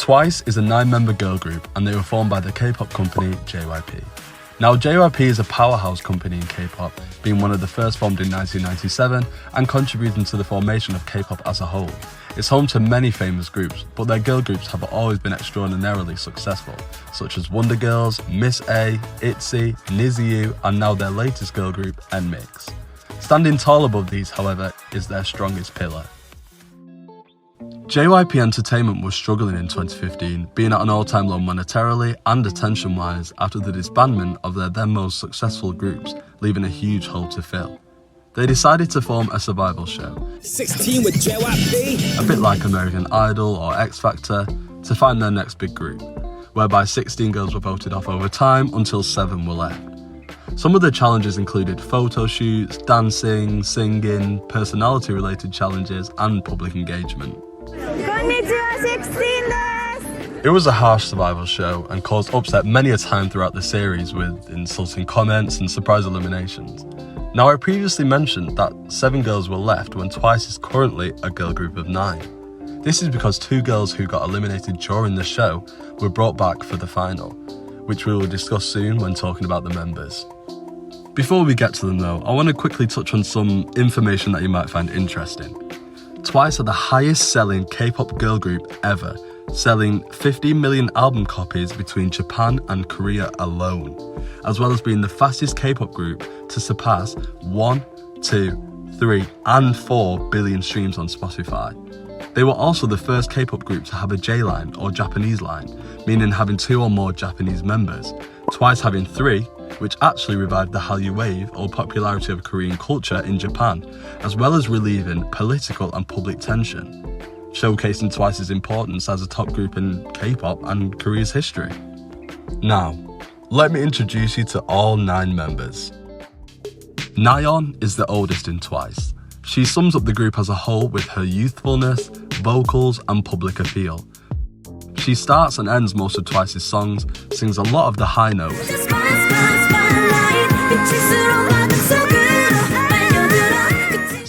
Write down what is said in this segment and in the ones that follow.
TWICE is a 9-member girl group and they were formed by the K-pop company JYPE. Now, JYPE is a powerhouse company in K-pop, being one of the first formed in 1997 and contributing to the formation of K-pop as a whole. It's home to many famous groups, but their girl groups have always been extraordinarily successful, such as Wonder Girls, Miss A, ITZY, Tzuyu, and now their latest girl group, NMIXX. Standing tall above these, however, is their strongest pillar. JYP Entertainment was struggling in 2015, being at an all-time low monetarily and attention-wise after the disbandment of their then most successful groups, leaving a huge hole to fill. They decided to form a survival show, 16 with JYP, a bit like American Idol or X Factor, to find their next big group, whereby 16 girls were voted off over time until 7 were left. Some of the challenges included photo shoots, dancing, singing, personality-related challenges, and public engagement. It was a harsh survival show and caused upset many a time throughout the series with insulting comments and surprise eliminations. Now, I previously mentioned that 7 girls were left when TWICE is currently a girl group of 9. This is because 2 girls who got eliminated during the show were brought back for the final, which we will discuss soon when talking about the members. Before we get to them though, I want to quickly touch on some information that you might find interesting. TWICE are the highest selling K-pop girl group ever, selling 50 million album copies between Japan and Korea alone, as well as being the fastest K-pop group to surpass 1, 2, 3 and 4 billion streams on Spotify. They were also the first K-pop group to have a J-line or Japanese line, meaning having 2 or more Japanese members, TWICE having 3, which actually revived the Hallyu wave or popularity of Korean culture in Japan, as well as relieving political and public tension, showcasing TWICE's importance as a top group in K-pop and Korea's history. Now, let me introduce you to all 9 members. Nayeon is the oldest in TWICE. She sums up the group as a whole with her youthfulness, vocals and public appeal. She starts and ends most of TWICE's songs, sings a lot of the high notes,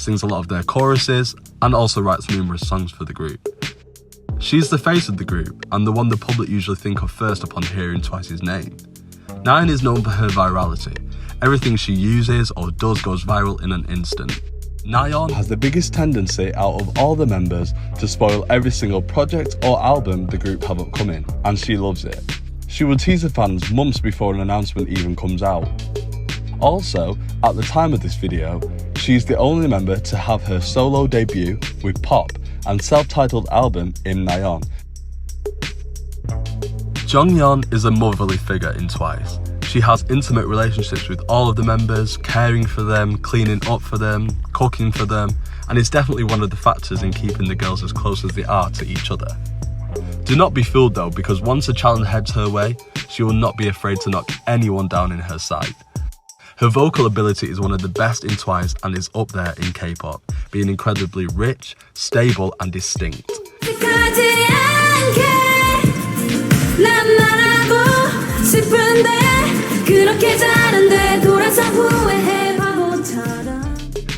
sings a lot of their choruses, and also writes numerous songs for the group. She's the face of the group, and the one the public usually think of first upon hearing TWICE's name. Nayeon is known for her virality. Everything she uses or does goes viral in an instant. Nayeon has the biggest tendency out of all the members to spoil every single project or album the group have upcoming, and she loves it. She will tease her fans months before an announcement even comes out. Also, at the time of this video, she's the only member to have her solo debut with Pop and self-titled album in Nayeon. Jeongyeon is a motherly figure in TWICE. She has intimate relationships with all of the members, caring for them, cleaning up for them, cooking for them, and is definitely one of the factors in keeping the girls as close as they are to each other. Do not be fooled though, because once a challenge heads her way, she will not be afraid to knock anyone down in her sight. Her vocal ability is one of the best in TWICE and is up there in K-pop, being incredibly rich, stable and distinct.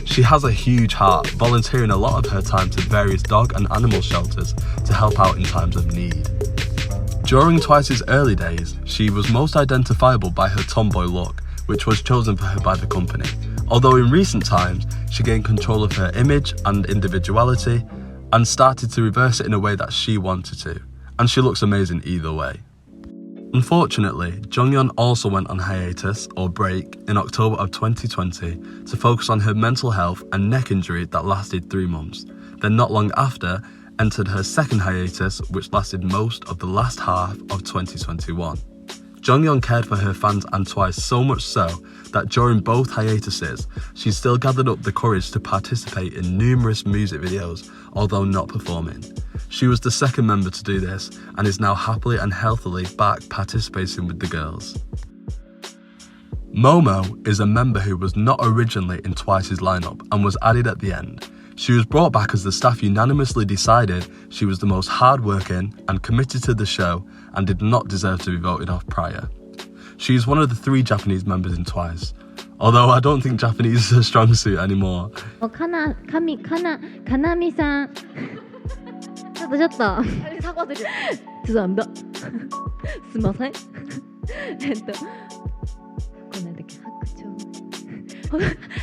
She has a huge heart, volunteering a lot of her time to various dog and animal shelters to help out in times of need. During TWICE's early days, she was most identifiable by her tomboy look, which was chosen for her by the company, although in recent times she gained control of her image and individuality and started to reverse it in a way that she wanted to, and she looks amazing either way. Unfortunately, Jeongyeon also went on hiatus or break in October of 2020 to focus on her mental health and neck injury that lasted 3 months, then not long after entered her second hiatus, which lasted most of the last half of 2021. Jeongyeon cared for her fans and TWICE so much so that during both hiatuses, she still gathered up the courage to participate in numerous music videos, although not performing. She was the second member to do this and is now happily and healthily back participating with the girls. Momo is a member who was not originally in TWICE's lineup and was added at the end. She was brought back as the staff unanimously decided she was the most hardworking and committed to the show and did not deserve to be voted off prior. She is one of the 3 Japanese members in TWICE, although I don't think Japanese is a strong suit anymore. 가나미さんちょっと 죄송합니다. すいません。こんなんだっけ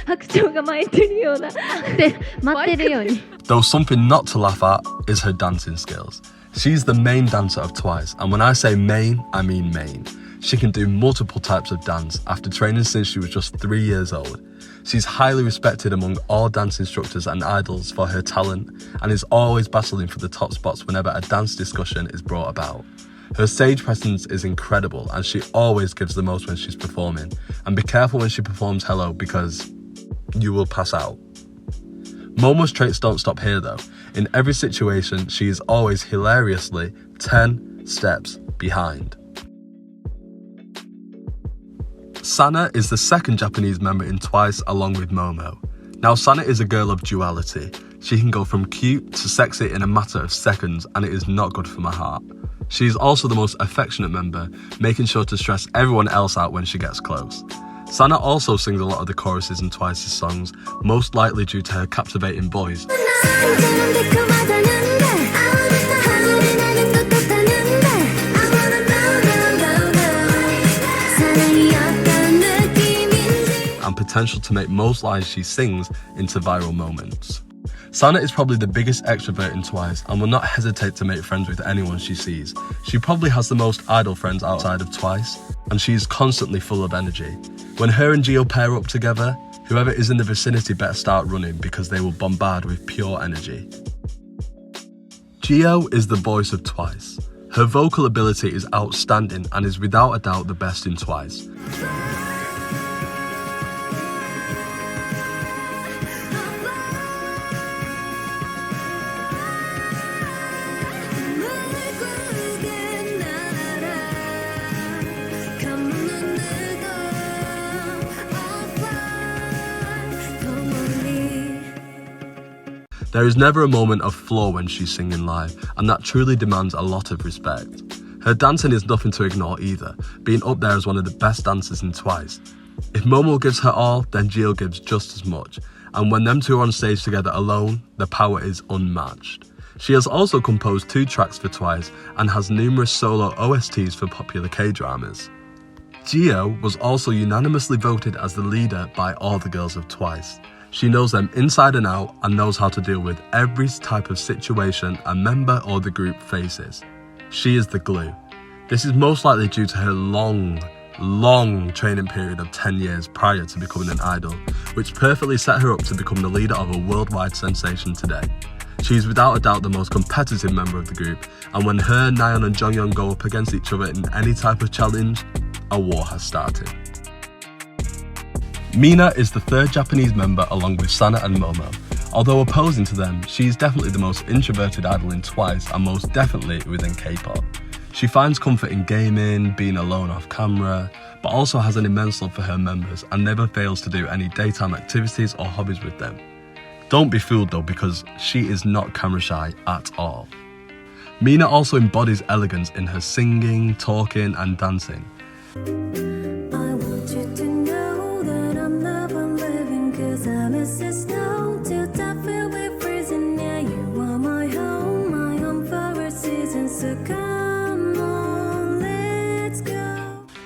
白鳥が巻いてるようなで待ってるように。Though something not to laugh at is her dancing skills. She's the main dancer of Twice, and when I say main, I mean main. She can do multiple types of dance after training since she was just 3 years old. She's highly respected among all dance instructors and idols for her talent, and is always battling for the top spots whenever a dance discussion is brought about. Her stage presence is incredible, and she always gives the most when she's performing. And be careful when she performs Hello, because you will pass out. Momo's traits don't stop here though. In every situation, she is always hilariously 10 steps behind. Sana is the second Japanese member in Twice along with Momo. Now Sana is a girl of duality. She can go from cute to sexy in a matter of seconds, and it is not good for my heart. She is also the most affectionate member, making sure to stress everyone else out when she gets close. Sana also sings a lot of the choruses in Twice's songs, most likely due to her captivating voice. And potential to make most lines she sings into viral moments. Sana is probably the biggest extrovert in Twice and will not hesitate to make friends with anyone she sees. She probably has the most idol friends outside of Twice, and she is constantly full of energy. When her and Jihyo pair up together, whoever is in the vicinity better start running because they will bombard with pure energy. Jihyo is the voice of Twice. Her vocal ability is outstanding and is without a doubt the best in Twice. There is never a moment of flaw when she's singing live, and that truly demands a lot of respect. Her dancing is nothing to ignore either, being up there as one of the best dancers in Twice. If Momo gives her all, then Jihyo gives just as much, and when them two are on stage together alone, the power is unmatched. She has also composed 2 tracks for Twice and has numerous solo OSTs for popular K-dramas. Jihyo was also unanimously voted as the leader by all the girls of Twice. She knows them inside and out and knows how to deal with every type of situation a member or the group faces. She is the glue. This is most likely due to her long training period of 10 years prior to becoming an idol, which perfectly set her up to become the leader of a worldwide sensation today. She is without a doubt the most competitive member of the group, and when her, Nayeon and Jeongyeon go up against each other in any type of challenge, a war has started. Mina is the 3rd Japanese member along with Sana and Momo. Although opposing to them, she is definitely the most introverted idol in Twice and most definitely within K-pop. She finds comfort in gaming, being alone off camera, but also has an immense love for her members and never fails to do any daytime activities or hobbies with them. Don't be fooled though, because she is not camera shy at all. Mina also embodies elegance in her singing, talking and dancing.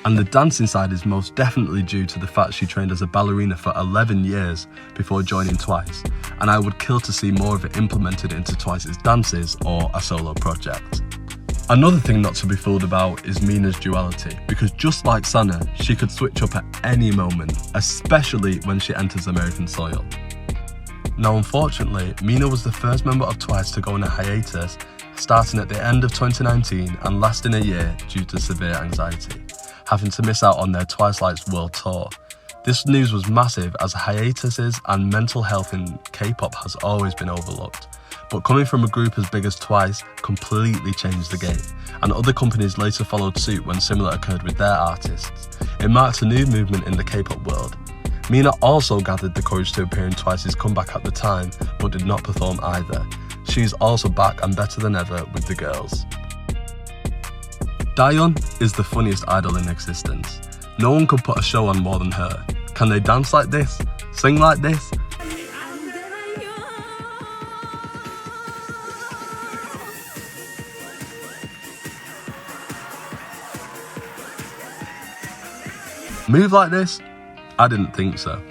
And the dancing side is most definitely due to the fact she trained as a ballerina for 11 years before joining Twice, and I would kill to see more of it implemented into Twice's dances or a solo project. Another thing not to be fooled about is Mina's duality, because just like Sana, she could switch up at any moment, especially when she enters American soil. Now unfortunately, Mina was the first member of Twice to go on a hiatus, starting at the end of 2019 and lasting a year due to severe anxiety, having to miss out on their Twice Lights world tour. This news was massive, as hiatuses and mental health in K-pop has always been overlooked. But coming from a group as big as Twice completely changed the game, and other companies later followed suit when similar occurred with their artists. It marks a new movement in the K-pop world. Mina also gathered the courage to appear in Twice's comeback at the time, but did not perform either. She's also back and better than ever with the girls. Dahyun is the funniest idol in existence. No one could put a show on more than her. Can they dance like this? Sing like this? Move like this? I didn't think so.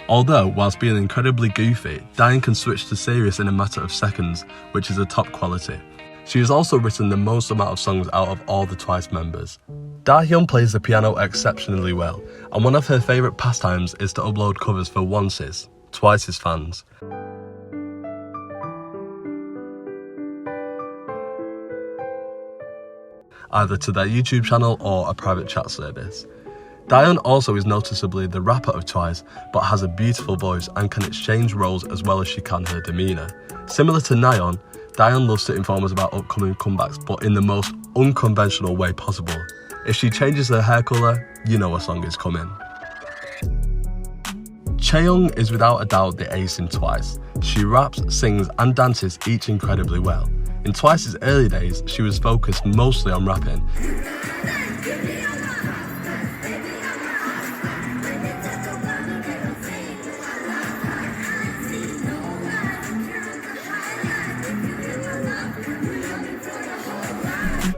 Although, whilst being incredibly goofy, Dahyun can switch to serious in a matter of seconds, which is a top quality. She has also written the most amount of songs out of all the Twice members. Dahyun plays the piano exceptionally well, and one of her favourite pastimes is to upload covers for Once's, Twice's fans. Either to their YouTube channel or a private chat service. Dahyun also is noticeably the rapper of Twice, but has a beautiful voice and can exchange roles as well as she can her demeanour. Similar to Nayeon, Dahyun loves to inform us about upcoming comebacks, but in the most unconventional way possible. If she changes her hair colour, you know a song is coming. Chaeyoung is without a doubt the ace in Twice. She raps, sings and dances each incredibly well. In Twice's early days, she was focused mostly on rapping.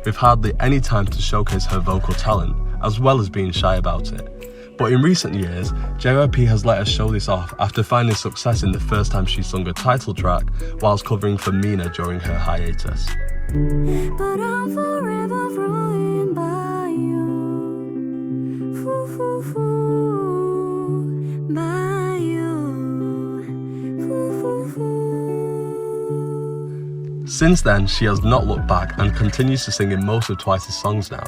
With hardly any time to showcase her vocal talent, as well as being shy about it. But in recent years, JYPE has let her show this off after finding success in the first time she sung a title track whilst covering for Mina during her hiatus. But I'm forever ruined by you. Foo, foo, foo. By you. Foo, foo, foo. Since then, she has not looked back and continues to sing in most of Twice's songs now.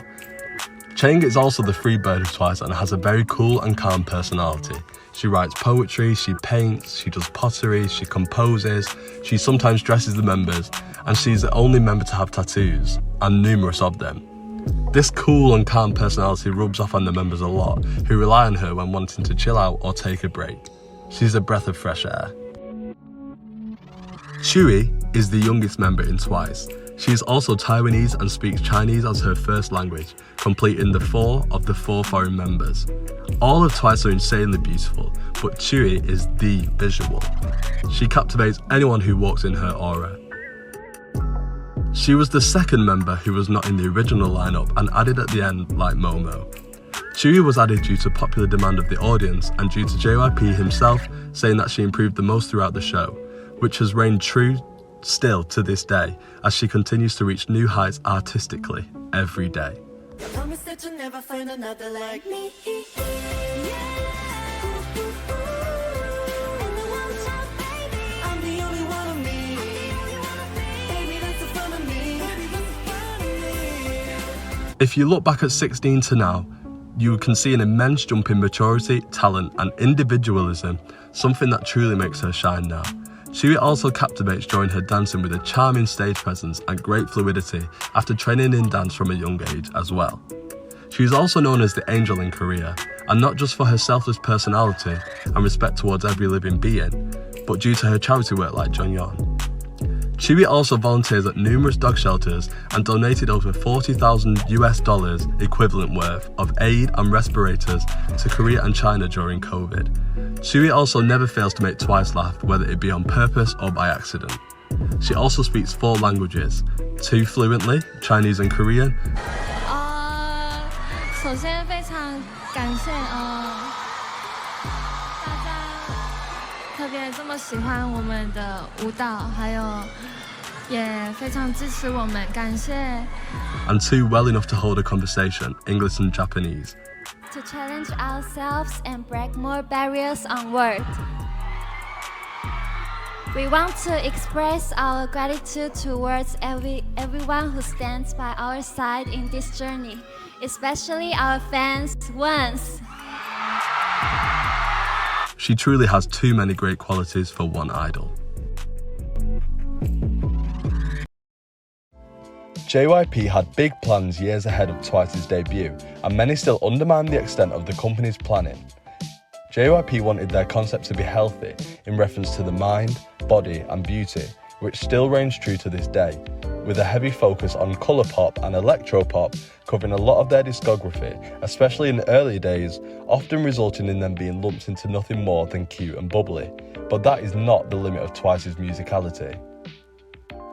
Chaeyoung is also the free bird of Twice and has a very cool and calm personality. She writes poetry, she paints, she does pottery, she composes, she sometimes dresses the members, and she's the only member to have tattoos, and numerous of them. This cool and calm personality rubs off on the members a lot, who rely on her when wanting to chill out or take a break. She's a breath of fresh air. Tzuyu is the youngest member in Twice. She is also Taiwanese and speaks Chinese as her first language, completing the 4 of the 4 foreign members. All of Twice are insanely beautiful, but Tzuyu is the visual. She captivates anyone who walks in her aura. She was the second member who was not in the original lineup and added at the end like Momo. Tzuyu was added due to popular demand of the audience and due to JYPE himself saying that she improved the most throughout the show, which has reigned true still to this day as she continues to reach new heights artistically every day. Promise that you'll never find another like me. I'm the only one of me. Baby, that's the fun of me. If you look back at 16 to now, you can see an immense jump in maturity, talent and individualism, something that truly makes her shine now. Tzuyu also captivates during her dancing with a charming stage presence and great fluidity after training in dance from a young age as well. She is also known as the Angel in Korea, and not just for her selfless personality and respect towards every living being, but due to her charity work like Jeongyeon. Tzuyu also volunteers at numerous dog shelters and donated over $40,000 equivalent worth of aid and respirators to Korea and China during COVID. Tzuyu also never fails to make Twice laugh, whether it be on purpose or by accident. She also speaks 4 languages, 2 fluently, Chinese and Korean. 首先非常感谢大家特别这么喜欢我们的舞蹈，还有也非常支持我们，感谢。And 2 well enough to hold a conversation, English and Japanese. To challenge ourselves and break more barriers on world. We want to express our gratitude towards everyone who stands by our side in this journey, especially our fans once. She truly has too many great qualities for one idol. JYPE had big plans years ahead of Twice's debut, and many still undermine the extent of the company's planning. JYPE wanted their concept to be healthy in reference to the mind, body and beauty, which still reigns true to this day, with a heavy focus on colour pop and electro pop covering a lot of their discography, especially in early days, often resulting in them being lumped into nothing more than cute and bubbly. But that is not the limit of Twice's musicality.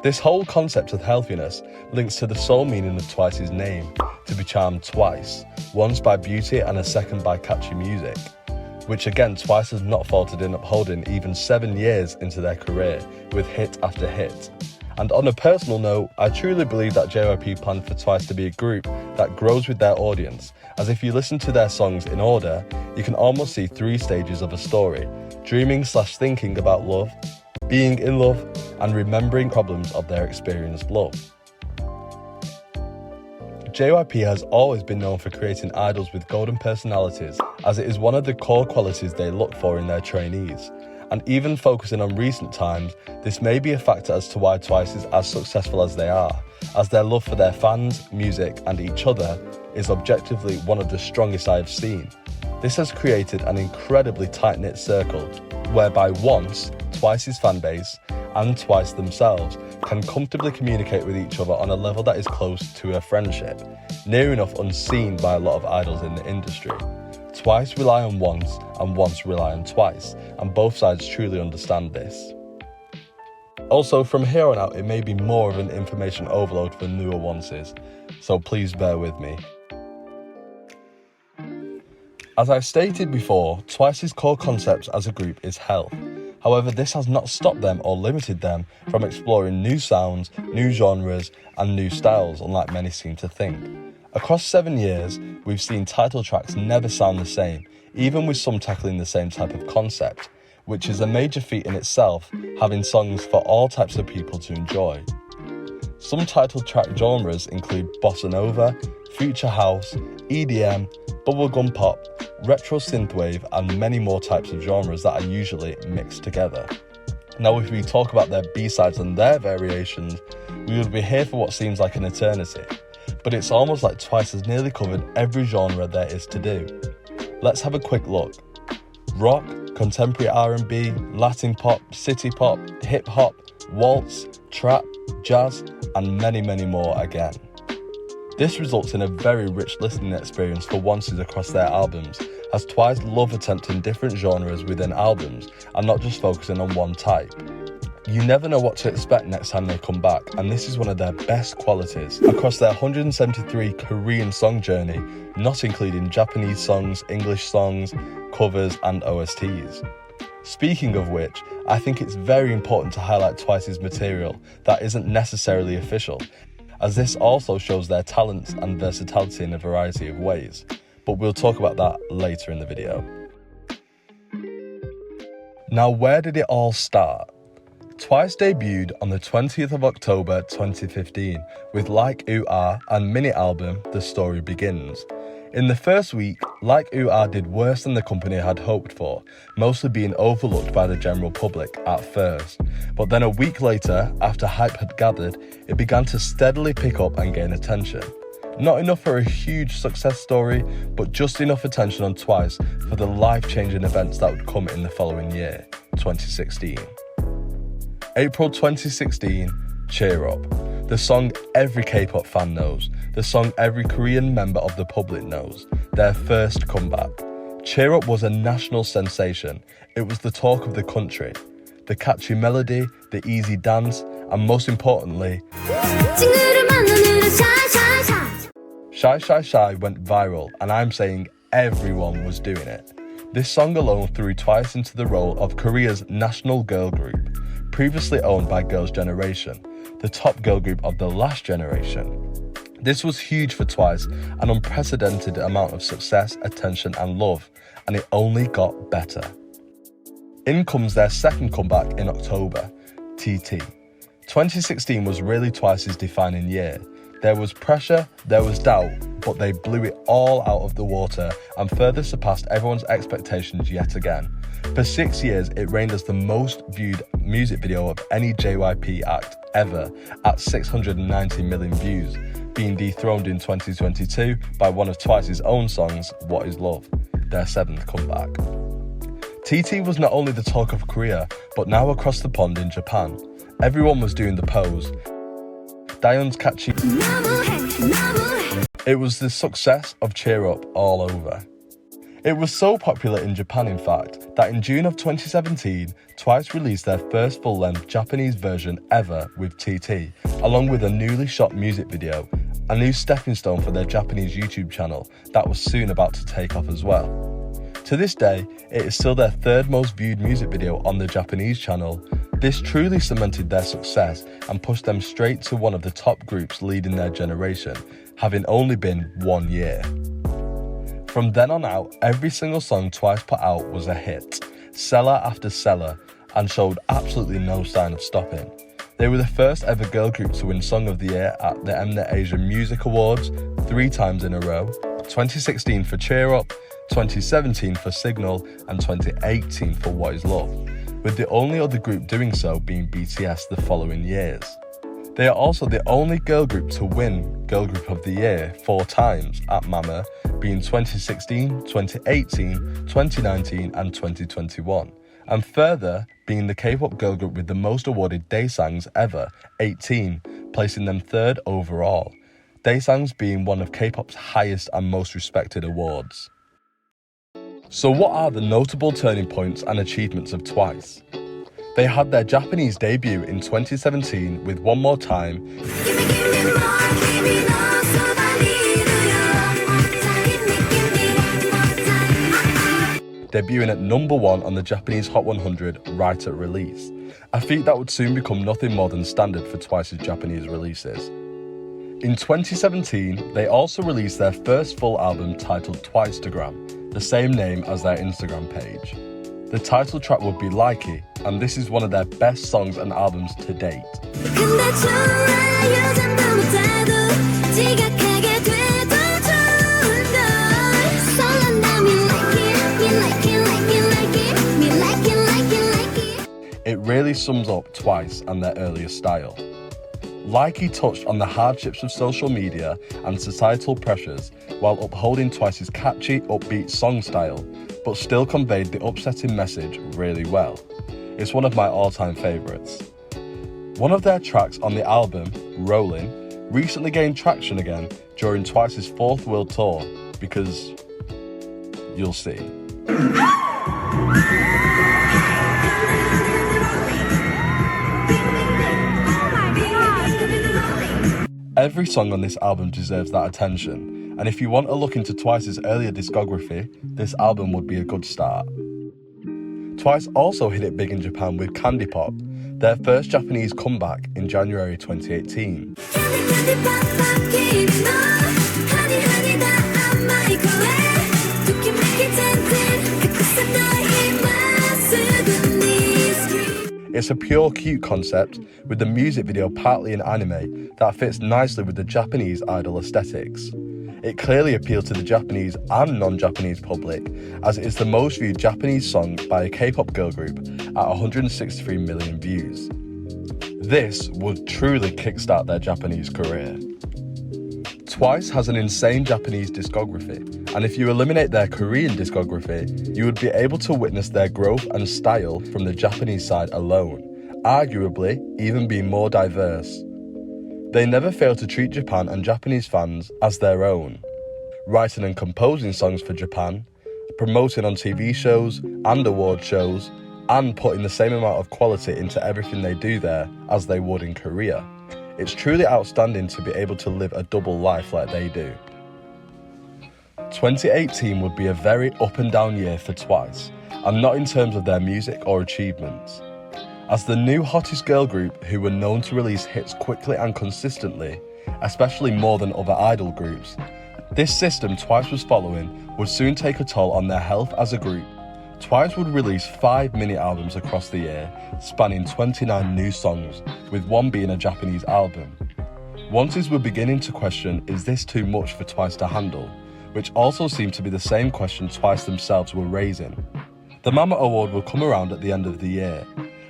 This whole concept of healthiness links to the sole meaning of Twice's name. to be charmed twice, once by beauty and a second by catchy music, which again TWICE has not faltered in upholding even 7 years into their career with hit after hit. And on a personal note, I truly believe that JYP planned for TWICE to be a group that grows with their audience, as if you listen to their songs in order, you can almost see 3 stages of a story: dreaming/thinking about love, being in love, and remembering problems of their experienced love. JYP has always been known for creating idols with golden personalities, as it is one of the core qualities they look for in their trainees. And even focusing on recent times, this may be a factor as to why TWICE is as successful as they are, as their love for their fans, music, and each other is objectively one of the strongest I have seen. This has created an incredibly tight-knit circle, whereby once TWICE's fanbase and TWICE themselves can comfortably communicate with each other on a level that is close to a friendship, near enough unseen by a lot of idols in the industry. TWICE rely on once, and once rely on TWICE, and both sides truly understand this. Also, from here on out, it may be more of an information overload for newer onces, so please bear with me. As I stated before, TWICE's core concepts as a group is health. However, this has not stopped them or limited them from exploring new sounds, new genres, and new styles, unlike many seem to think. Across 7 years, we've seen title tracks never sound the same, even with some tackling the same type of concept, which is a major feat in itself, having songs for all types of people to enjoy. Some title track genres include bossa nova, future house, EDM, bubblegum pop, retro synthwave, and many more types of genres that are usually mixed together. Now, if we talk about their B-sides and their variations, we would be here for what seems like an eternity. But it's almost like TWICE has nearly covered every genre there is to do. Let's have a quick look. Rock, contemporary R&B, Latin pop, city pop, hip hop, waltz, trap, jazz, and many, many more again. This results in a very rich listening experience for onces across their albums, as TWICE love attempting different genres within albums and not just focusing on one type. You never know what to expect next time they come back, and this is one of their best qualities. Across their 173 Korean song journey, not including Japanese songs, English songs, covers, and OSTs. Speaking of which, I think it's very important to highlight TWICE's material that isn't necessarily official, as this also shows their talents and versatility in a variety of ways. But we'll talk about that later in the video. Now, where did it all start? TWICE debuted on the 20th of October 2015 with Like Ooh Ah and mini-album The Story Begins. In the first week, Like Ooh Ah did worse than the company had hoped for, mostly being overlooked by the general public at first. But then a week later, after hype had gathered, it began to steadily pick up and gain attention. Not enough for a huge success story, but just enough attention on TWICE for the life-changing events that would come in the following year, 2016. April 2016, Cheer Up. The song every K-pop fan knows, the song every Korean member of the public knows, their first comeback. Cheer Up was a national sensation. It was the talk of the country. The catchy melody, the easy dance, and most importantly, Shy Shy Shy went viral, and I'm saying everyone was doing it. This song alone threw TWICE into the role of Korea's national girl group, previously owned by Girls' Generation, the top girl group of the last generation. This was huge for TWICE, an unprecedented amount of success, attention, and love, and it only got better. In comes their second comeback in October, TT. 2016 was really TWICE's defining year. There was pressure, there was doubt, but they blew it all out of the water and further surpassed everyone's expectations yet again. For 6 years, it reigned as the most viewed music video of any JYP act ever at 690 million views, being dethroned in 2022 by one of TWICE's own songs, What Is Love, their 7th comeback. TT was not only the talk of Korea, but now across the pond in Japan. Everyone was doing the pose. Dahyun's catchy. It was the success of Cheer Up all over. It was so popular in Japan, in fact, that in June of 2017, TWICE released their first full-length Japanese version ever with TT, along with a newly shot music video, a new stepping stone for their Japanese YouTube channel that was soon about to take off as well. To this day, it is still their third most viewed music video on the Japanese channel. This truly cemented their success and pushed them straight to one of the top groups leading their generation, having only been 1 year. From then on out, every single song TWICE put out was a hit, seller after seller, and showed absolutely no sign of stopping. They were the first ever girl group to win Song of the Year at the Mnet Asian Music Awards 3 times in a row, 2016 for Cheer Up, 2017 for Signal, and 2018 for What Is Love, with the only other group doing so being BTS the following years. They are also the only girl group to win Girl Group of the Year 4 times at MAMA, being 2016, 2018, 2019 and 2021, and further being the K-pop girl group with the most awarded Daesangs ever, 18, placing them 3rd overall, Daesangs being one of K-pop's highest and most respected awards. So what are the notable turning points and achievements of TWICE? They had their Japanese debut in 2017 with One More Time, debuting at #1 on the Japanese Hot 100 right at release, a feat that would soon become nothing more than standard for TWICE's Japanese releases. In 2017, they also released their first full album titled Twicetagram, the same name as their Instagram page. The title track would be Likey, and this is one of their best songs and albums to date. It really sums up TWICE and their earlier style. Likey touched on the hardships of social media and societal pressures while upholding TWICE's catchy, upbeat song style, but still conveyed the upsetting message really well. It's one of my all-time favourites. One of their tracks on the album, Rollin', recently gained traction again during TWICE's 4th world tour, because you'll see. Every song on this album deserves that attention, and if you want a look into TWICE's earlier discography, this album would be a good start. TWICE also hit it big in Japan with Candy Pop, their first Japanese comeback in January 2018. It's a pure cute concept, with the music video partly in anime that fits nicely with the Japanese idol aesthetics. It clearly appeals to the Japanese and non-Japanese public, as it is the most viewed Japanese song by a K-pop girl group at 163 million views. This would truly kickstart their Japanese career. TWICE has an insane Japanese discography, and if you eliminate their Korean discography, you would be able to witness their growth and style from the Japanese side alone, arguably even being more diverse. They never fail to treat Japan and Japanese fans as their own, writing and composing songs for Japan, promoting on TV shows and award shows, and putting the same amount of quality into everything they do there as they would in Korea. It's truly outstanding to be able to live a double life like they do. 2018 would be a very up and down year for TWICE, and not in terms of their music or achievements. As the new hottest girl group who were known to release hits quickly and consistently, especially more than other idol groups, this system TWICE was following would soon take a toll on their health as a group. TWICE would release 5 mini-albums across the year, spanning 29 new songs, with one being a Japanese album. Onces were beginning to question, is this too much for TWICE to handle? Which also seemed to be the same question TWICE themselves were raising. The MAMA Award will come around at the end of the year.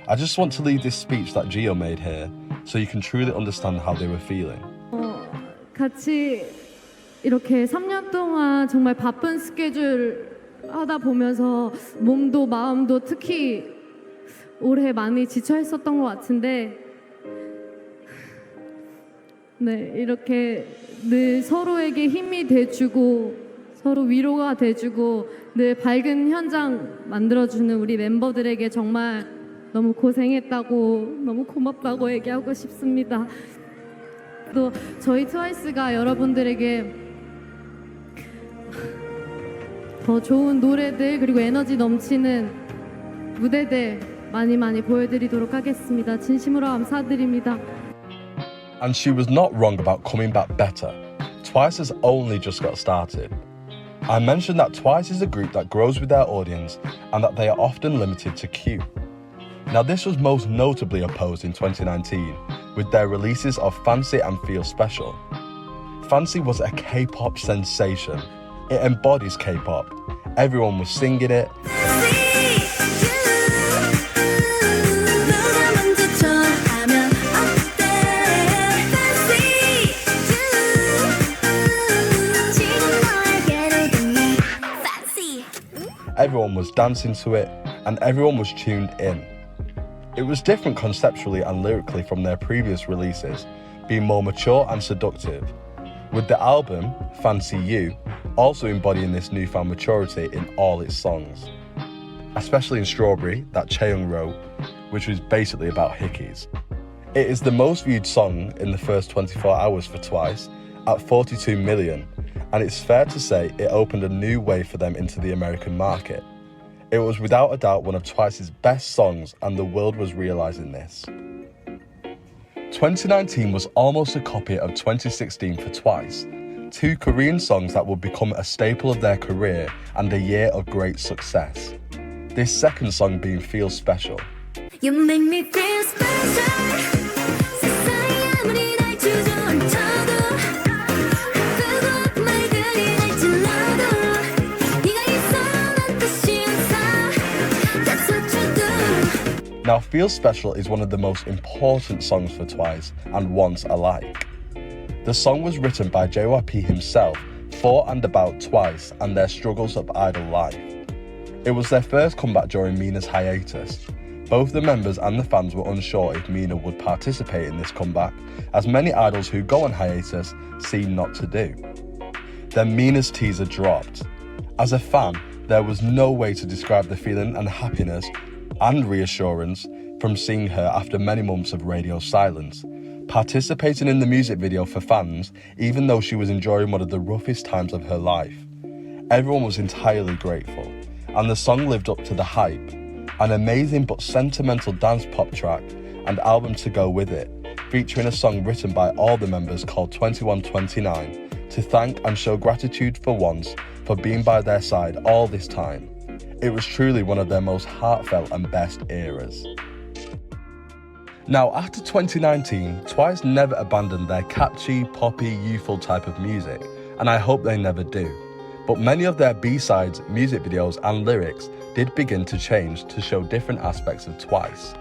I just want to leave this speech that Jihyo made here, so you can truly understand how they were feeling. 같이 이렇게 3년 동안 정말 바쁜 스케줄 하다 보면서 몸도 마음도 특히 올해 많이 지쳐 있었던 것 같은데 네, 이렇게 늘 서로에게 힘이 돼주고 서로 위로가 돼주고 늘 밝은 현장 만들어주는 우리 멤버들에게 정말 너무 고생했다고 너무 고맙다고 얘기하고 싶습니다. 또 저희 트와이스가 여러분들에게 더 좋은 노래들 그리고 에너지 넘치는 무대들 많이 보여드리도록 하겠습니다. 진심으로 감사드립니다. And she was not wrong about coming back better. Twice has only just got started. I mentioned that Twice is a group that grows with their audience and that they are often limited to Q. Now this was most notably opposed in 2019 with their releases of Fancy and Feel Special. Fancy was a K-pop sensation. It embodies K-pop. Everyone was singing it. Everyone was dancing to it, and everyone was tuned in. It was different conceptually and lyrically from their previous releases, being more mature and seductive, with the album, Fancy You, also embodying this newfound maturity in all its songs. Especially in Strawberry, that Chaeyoung wrote, which was basically about hickeys. It is the most viewed song in the first 24 hours for Twice, at 42 million, and it's fair to say it opened a new way for them into the American market. It was without a doubt one of Twice's best songs, and the world was realising this. 2019 was almost a copy of 2016 for Twice, two Korean songs that would become a staple of their career and a year of great success. This second song being Feel Special. You make me feel special. Now Feel Special is one of the most important songs for Twice and once alike. The song was written by JYPE himself for and about Twice and their struggles of idol life. It was their first comeback during Mina's hiatus. Both the members and the fans were unsure if Mina would participate in this comeback, as many idols who go on hiatus seem not to do. Then Mina's teaser dropped. As a fan, there was no way to describe the feeling and happiness and reassurance from seeing her after many months of radio silence, participating in the music video for fans even though she was enduring one of the roughest times of her life. Everyone was entirely grateful, and the song lived up to the hype. An amazing but sentimental dance pop track and album to go with it, featuring a song written by all the members called 2129 to thank and show gratitude for once for being by their side all this time. It was truly one of their most heartfelt and best eras. Now, after 2019, Twice never abandoned their catchy, poppy, youthful type of music, and I hope they never do. But many of their B-sides, music videos and lyrics did begin to change to show different aspects of Twice.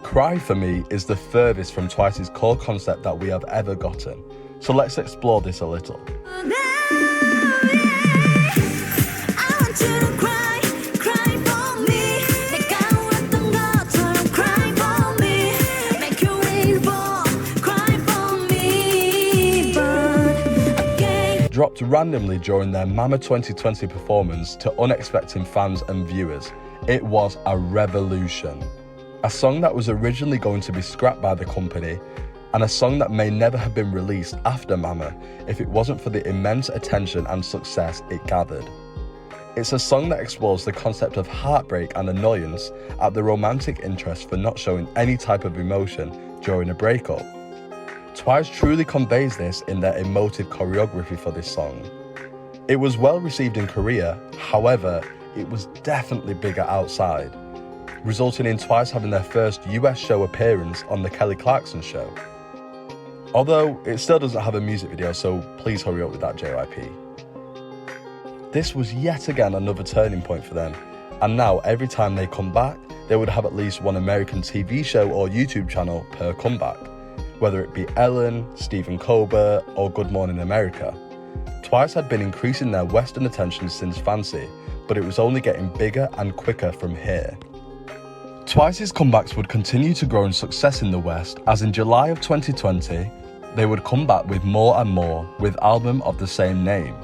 Cry for me is the furthest from Twice's core concept that we have ever gotten, so let's explore this a little. Dropped randomly during their Mama 2020 performance to unexpected fans and viewers. It was a revolution. A song that was originally going to be scrapped by the company, and a song that may never have been released after Mama if it wasn't for the immense attention and success it gathered. It's a song that explores the concept of heartbreak and annoyance at the romantic interest for not showing any type of emotion during a breakup. Twice truly conveys this in their emotive choreography for this song. It was well received in Korea, however, it was definitely bigger outside, resulting in Twice having their first US show appearance on the Kelly Clarkson show. Although it still doesn't have a music video, so please hurry up with that, JYPE. This was yet again another turning point for them, and now every time they come back, they would have at least one American TV show or YouTube channel per comeback, whether it be Ellen, Stephen Colbert, or Good Morning America. Twice had been increasing their Western attention since Fancy, but it was only getting bigger and quicker from here. Twice's comebacks would continue to grow in success in the West, as in July of 2020, they would come back with More and More with album of the same name.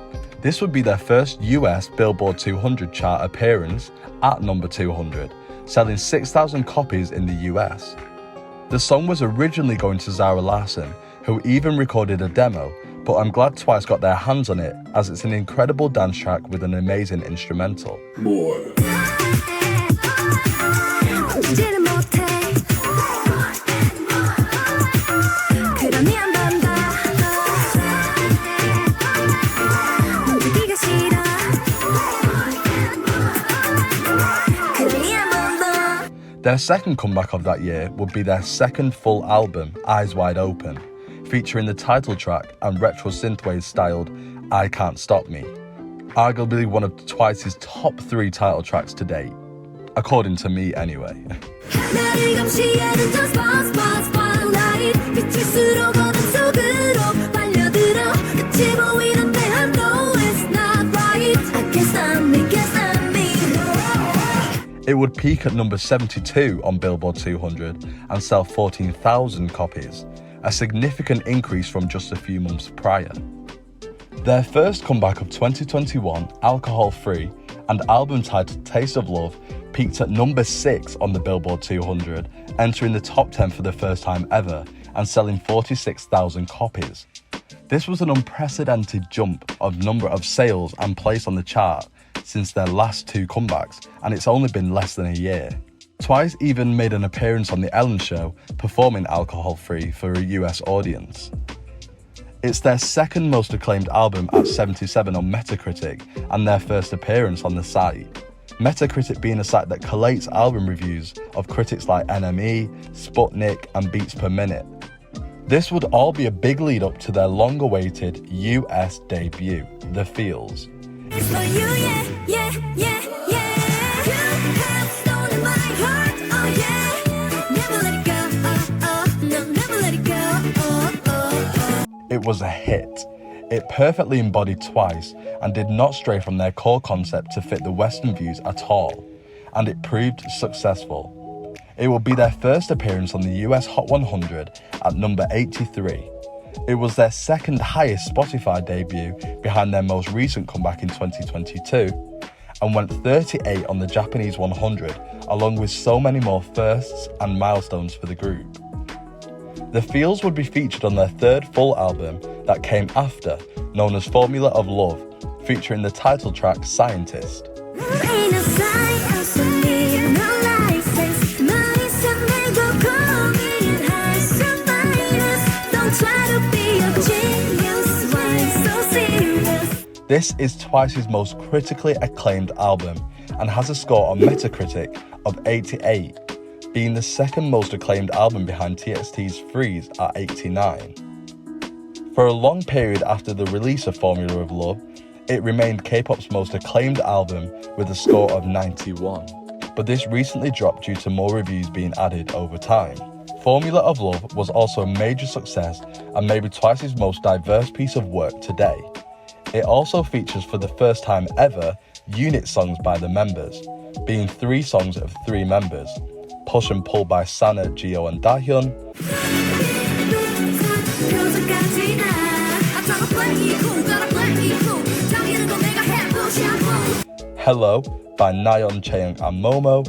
This would be their first US Billboard 200 chart appearance at number 200, selling 6,000 copies in the US. The song was originally going to Zara Larsson, who even recorded a demo, but I'm glad Twice got their hands on it as it's an incredible dance track with an amazing instrumental. 움직이지는 못해 그러니 안 된다 움직이기가 싫어 그러니 안 된다. Their second comeback of that year would be their second full album, Eyes Wide Open, featuring the title track and retro synthwave styled I Can't Stop Me, arguably one of Twice's top 3 title tracks to date, according to me anyway. 나를 감시하는 저 spotlight 빛일수록 어둠 속으로 빨려들어 끝이 보이는데 I know it's not right I can't stop me, can't stop me. It would peak at number 72 on Billboard 200 and sell 14,000 copies, a significant increase from just a few months prior. Their first comeback of 2021, Alcohol Free, and album titled Taste of Love peaked at number 6 on the Billboard 200, entering the top 10 for the first time ever and selling 46,000 copies. This was an unprecedented jump of number of sales and place on the chart since their last 2 comebacks, and it's only been less than a year. Twice even made an appearance on The Ellen Show, performing Alcohol Free for a US audience. It's their second most acclaimed album at 77 on Metacritic and their first appearance on the site. Metacritic being a site that collates album reviews of critics like NME, Sputnik and Beats Per Minute. This would all be a big lead up to their long-awaited US debut, The Feels. It's for you, yeah, yeah, yeah, yeah. You have stolen my heart, oh yeah. Never let it go, oh, oh. No, never let it go, oh, oh, oh. It was a hit. It perfectly embodied Twice and did not stray from their core concept to fit the Western views at all, and it proved successful. It will be their first appearance on the US Hot 100 at number 83. It was their second highest Spotify debut behind their most recent comeback in 2022, and went 38 on the Japanese 100, along with so many more firsts and milestones for the group. The Feels would be featured on their third full album that came after, known as Formula of Love, featuring the title track Scientist. Ain't no science in me, no license. 마이선 내고 고민할 survivors. Don't try to be a genius, why so serious? This is Twice's most critically acclaimed album and has a score on Metacritic of 88, being the second most acclaimed album behind TXT's Freeze at 89. For a long period after the release of Formula of Love, it remained K-pop's most acclaimed album with a score of 91, but this recently dropped due to more reviews being added over time. Formula of Love was also a major success and maybe Twice's most diverse piece of work today. It also features for the first time ever unit songs by the members, being 3 songs of 3 members, Push and Pull by Sana, Jihyo and Dahyun, Hello by Nayeon, Chaeyoung and Momo,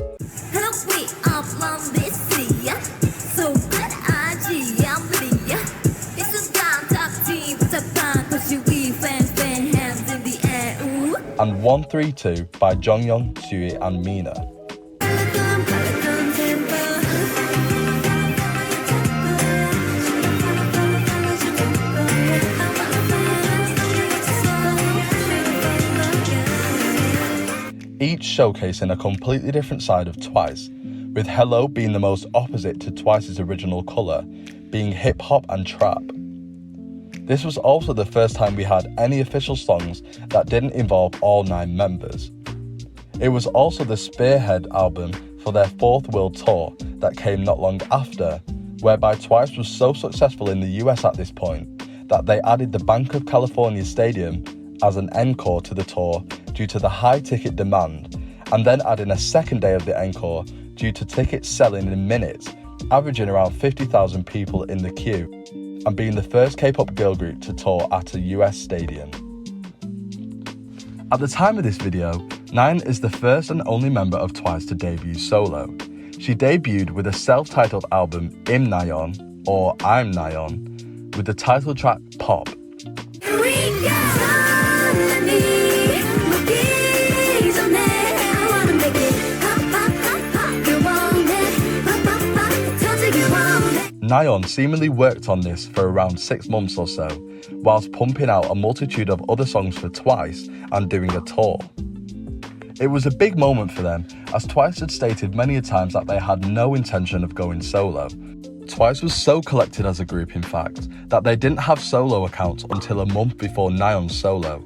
and 132 by Jeongyeon, Tzuyu and Mina. Each showcasing a completely different side of Twice, with Hello being the most opposite to Twice's original colour, being hip-hop and trap. This was also the first time we had any official songs that didn't involve all 9 members. It was also the spearhead album for their 4th world tour that came not long after, whereby Twice was so successful in the US at this point that they added the Bank of California Stadium as an encore to the tour due to the high ticket demand, and then adding a second day of the encore due to tickets selling in minutes, averaging around 50,000 people in the queue, and being the first K-pop girl group to tour at a US stadium. At the time of this video, Nayeon is the first and only member of Twice to debut solo. She debuted with a self-titled album, Im Nayeon, or I'm Nayeon, with the title track Pop. Here we go. 먹기 전에 I wanna make it pop, pop, pop, pop. You want it, pop, pop, pop. 터지길 원해. Nayeon seemingly worked on this for around 6 months or so, whilst pumping out a multitude of other songs for Twice and doing a tour. It was a big moment for them, as Twice had stated many a times that they had no intention of going solo. Twice was so collected as a group, in fact, that they didn't have solo accounts until a month before Nayeon's solo.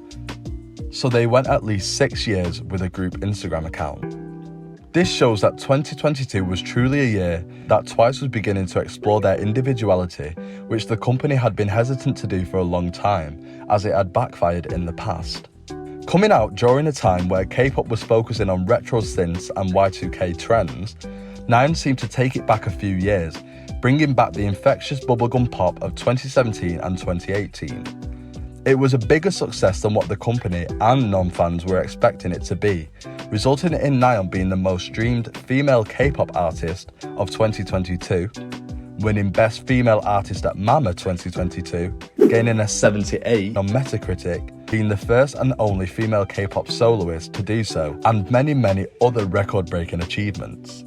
So they went at least 6 years with a group Instagram account. This shows that 2022 was truly a year that Twice was beginning to explore their individuality, which the company had been hesitant to do for a long time, as it had backfired in the past. Coming out during a time where K-pop was focusing on retro synths and Y2K trends, Nayeon seemed to take it back a few years, bringing back the infectious bubblegum pop of 2017 and 2018. It was a bigger success than what the company and non-fans were expecting it to be, resulting in Nayeon being the most streamed female K-pop artist of 2022, winning Best Female Artist at Mama 2022, gaining a 78 on Metacritic, being the first and only female K-pop soloist to do so, and many, many other record-breaking achievements.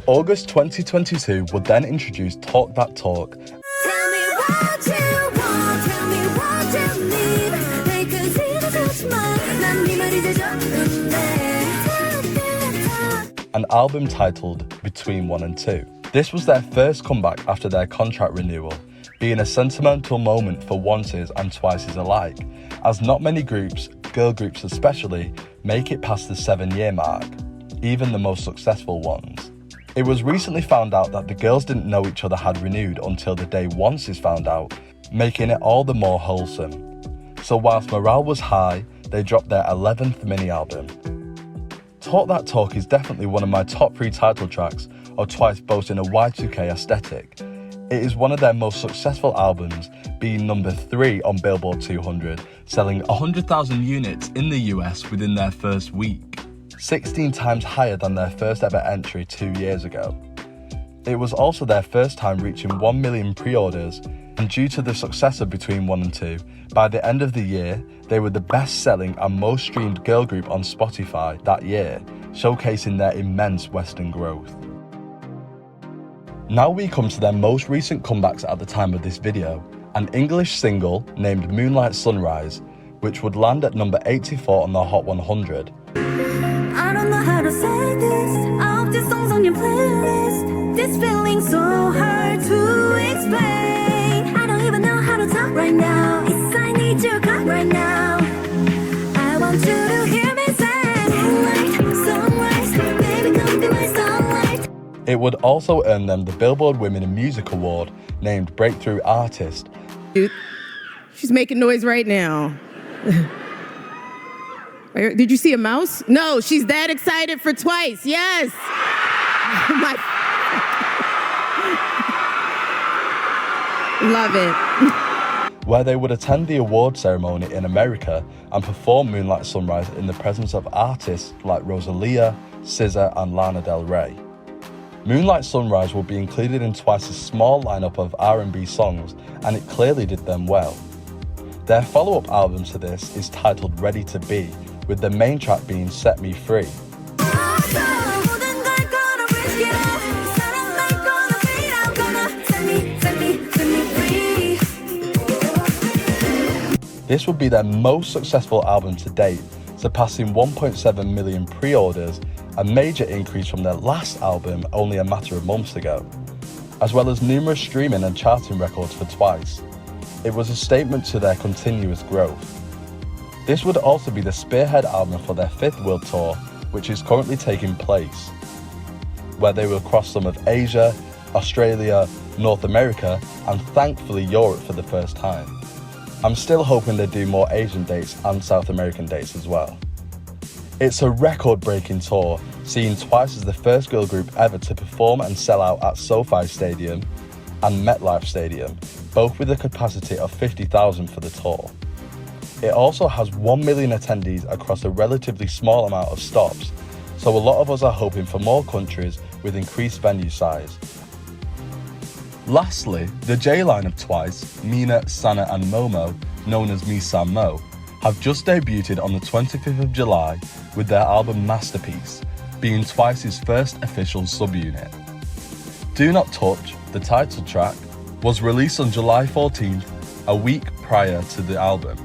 August 2022 would then introduce Talk That Talk. Tell me what you want, tell me what you need. 내 끝을 touch mine. 난 네 말이 제일 좋은데. An album titled Between 1 and 2. This was their first comeback after their contract renewal, being a sentimental moment for Onces and Twices alike, as not many groups, girl groups especially, make it past the 7-year mark, even the most successful ones. It was recently found out that the girls didn't know each other had renewed until the day Onces found out, making it all the more wholesome. So whilst morale was high, they dropped their 11th mini-album. Talk That Talk is definitely one of my top 3 title tracks of Twice boasting a Y2K aesthetic. It is one of their most successful albums, being number 3 on Billboard 200, selling 100,000 units in the US within their first week, 16 times higher than their first ever entry 2 years ago. It was also their first time reaching 1 million pre-orders, and due to the success of Between 1 and 2, by the end of the year, they were the best-selling and most streamed girl group on Spotify that year, showcasing their immense Western growth. Now we come to their most recent comebacks at the time of this video, an English single named Moonlight Sunrise, which would land at number 84 on the Hot 100. I don't know how to say this. All of the songs on your playlist. This feeling so hard to explain. I don't even know how to talk right now. It's I need your cut right now. I want you to hear me say moonlight, sunrise, baby come be my sunlight. It would also earn them the Billboard Women in Music Award, named Breakthrough Artist. Dude, she's making noise right now. Did you see a mouse? No, she's that excited for Twice. Yes. Love it. Where they would attend the award ceremony in America and perform Moonlight Sunrise in the presence of artists like Rosalia, SZA and Lana Del Rey. Moonlight Sunrise will be included in Twice's small lineup of R&B songs, and it clearly did them well. Their follow-up album to this is titled Ready to Be, with the main track being Set Me Free. This would be their most successful album to date, surpassing 1.7 million pre-orders, a major increase from their last album only a matter of months ago, as well as numerous streaming and charting records for Twice. It was a statement to their continuous growth. This would also be the spearhead album for their 5th world tour, which is currently taking place, where they will cross some of Asia, Australia, North America, and thankfully Europe for the first time. I'm still hoping they do more Asian dates and South American dates as well. It's a record-breaking tour, seeing Twice as the first girl group ever to perform and sell out at SoFi Stadium and MetLife Stadium, both with a capacity of 50,000 for the tour. It also has 1 million attendees across a relatively small amount of stops, so a lot of us are hoping for more countries with increased venue size. Lastly, the J line of Twice, Mina, Sana and Momo, known as Mo, have just debuted on the 25th of July with their album Masterpiece, being Twice's first official subunit. Do Not Touch, the title track, was released on July 14th, a week prior to the album.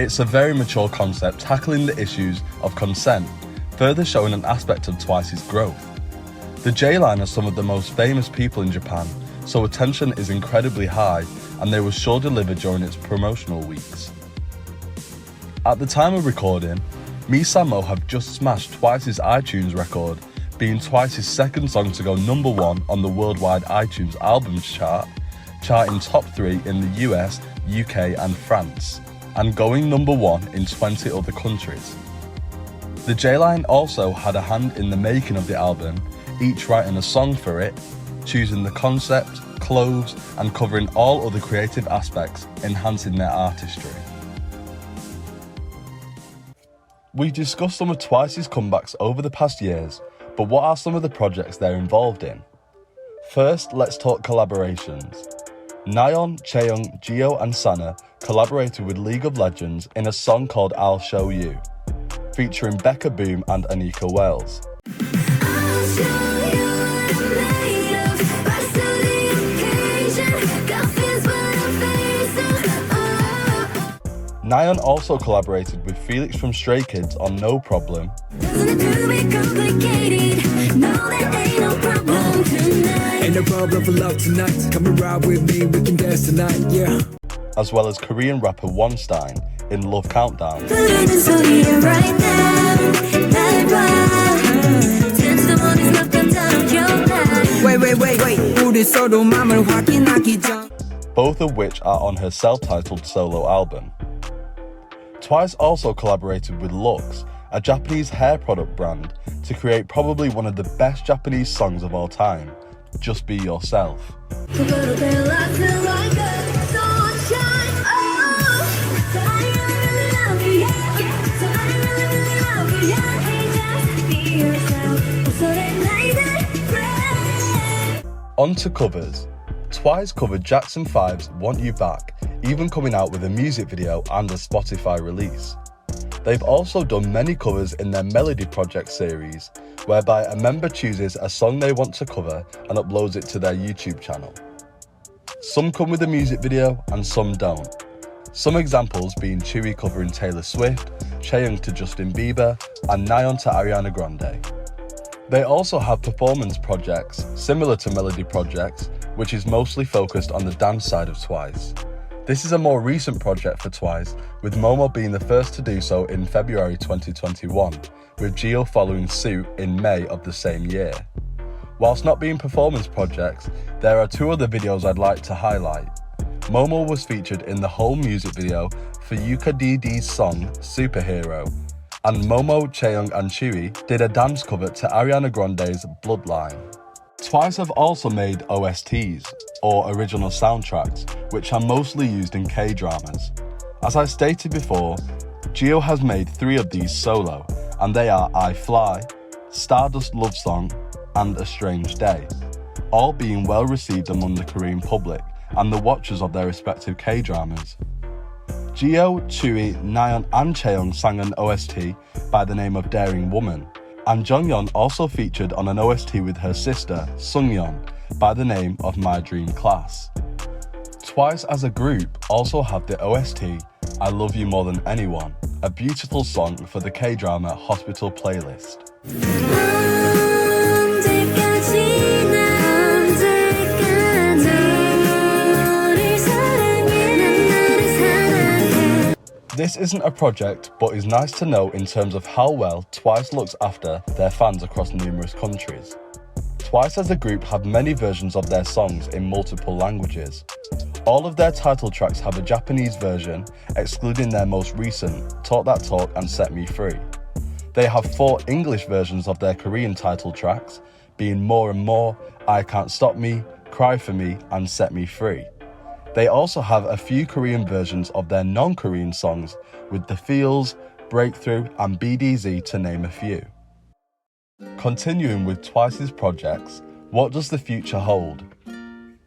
It's a very mature concept tackling the issues of consent, further showing an aspect of Twice's growth. The J-Line are some of the most famous people in Japan, so attention is incredibly high and they will sure deliver during its promotional weeks. At the time of recording, Mo have just smashed Twice's iTunes record, being Twice's second song to go #1 on the worldwide iTunes albums chart, charting top 3 in the US, UK and France, and going #1 in 20 other countries. The J-Line also had a hand in the making of the album, each writing a song for it, choosing the concept, clothes, and covering all other creative aspects, enhancing their artistry. We've discussed some of Twice's comebacks over the past years, but what are some of the projects they're involved in? First, let's talk collaborations. Nayeon, Chaeyoung, Jihyo and Sana collaborated with League of Legends in a song called I'll Show You, featuring Becca Boom and Anika Wells. Nayeon also collaborated with Felix from Stray Kids on No Problem, Ain't no problem for love tonight. Come and ride with me, we can dance tonight, yeah. as well as Korean rapper Wonstein in Love Countdown. Both of which are on her self-titled solo album. Twice also collaborated with Lux, a Japanese hair product brand, to create probably one of the best Japanese songs of all time, Just Be Yourself. On to covers. Twice covered Jackson 5's Want You Back, even coming out with a music video and a Spotify release. They've also done many covers in their Melody Project series, whereby a member chooses a song they want to cover and uploads it to their YouTube channel. Some come with a music video and some don't. Some examples being Tzuyu covering Taylor Swift, Chaeyoung to Justin Bieber, and Nayeon to Ariana Grande. They also have performance projects, similar to Melody Projects, which is mostly focused on the dance side of Twice. This is a more recent project for Twice, with Momo being the first to do so in February 2021, with Jihyo following suit in May of the same year. Whilst not being performance projects, there are 2 other videos I'd like to highlight. Momo was featured in the whole music video for Yuka DD's song Superhero, and Momo, Chaeyoung and Tzuyu did a dance cover to Ariana Grande's Bloodline. Twice have also made OSTs, or original soundtracks, which are mostly used in K-dramas. As I stated before, Jihyo has made 3 of these solo, and they are I Fly, Stardust Love Song, and A Strange Day, all being well received among the Korean public and the watchers of their respective K-dramas. Jihyo, Tzuyu, Nayeon and Chaeyoung sang an OST by the name of Daring Woman, and Jeongyeon also featured on an OST with her sister, Sungyeon, by the name of My Dream Class. Twice as a group also have the OST I Love You More Than Anyone, a beautiful song for the K-drama Hospital playlist. This isn't a project, but is nice to know in terms of how well Twice looks after their fans across numerous countries. Twice as a group have many versions of their songs in multiple languages. All of their title tracks have a Japanese version, excluding their most recent, Talk That Talk and Set Me Free. They have 4 English versions of their Korean title tracks, being More and More, I Can't Stop Me, Cry For Me and Set Me Free. They also have a few Korean versions of their non-Korean songs with The Feels, Breakthrough and BDZ to name a few. Continuing with Twice's projects, what does the future hold?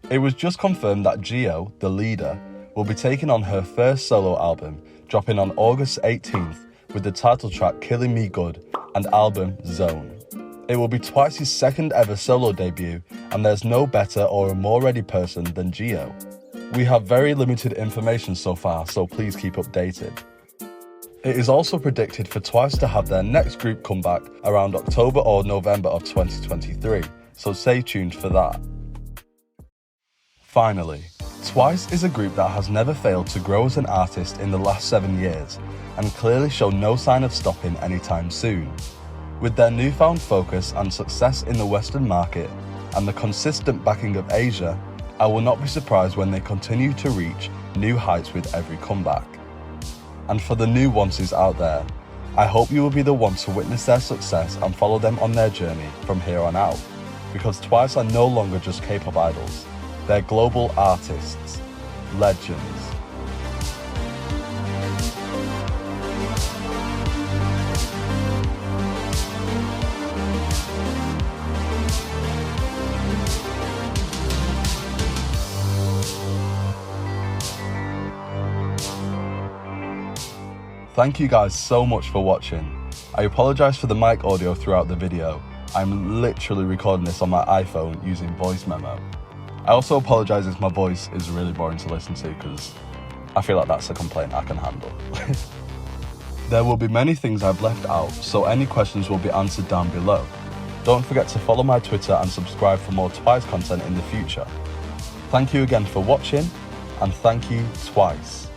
It was just confirmed that Jihyo, the leader, will be taking on her first solo album, dropping on August 18th with the title track Killing Me Good and album Zone. It will be Twice's second ever solo debut, and there's no better or a more ready person than Jihyo. We have very limited information so far, so please keep updated. It is also predicted for Twice to have their next group comeback around October or November of 2023, so stay tuned for that. Finally, Twice is a group that has never failed to grow as an artist in the last 7 years, and clearly show no sign of stopping anytime soon. With their newfound focus and success in the Western market, and the consistent backing of Asia, I will not be surprised when they continue to reach new heights with every comeback. And for the new onces out there, I hope you will be the ones to witness their success and follow them on their journey from here on out, because Twice are no longer just K-pop idols, they're global artists, legends. Thank you guys so much for watching. I apologise for the mic audio throughout the video. I'm literally recording this on my iPhone using voice memo. I also apologise if my voice is really boring to listen to, because I feel like that's a complaint I can handle. There will be many things I've left out, so any questions will be answered down below. Don't forget to follow my Twitter and subscribe for more Twice content in the future. Thank you again for watching, and thank you Twice.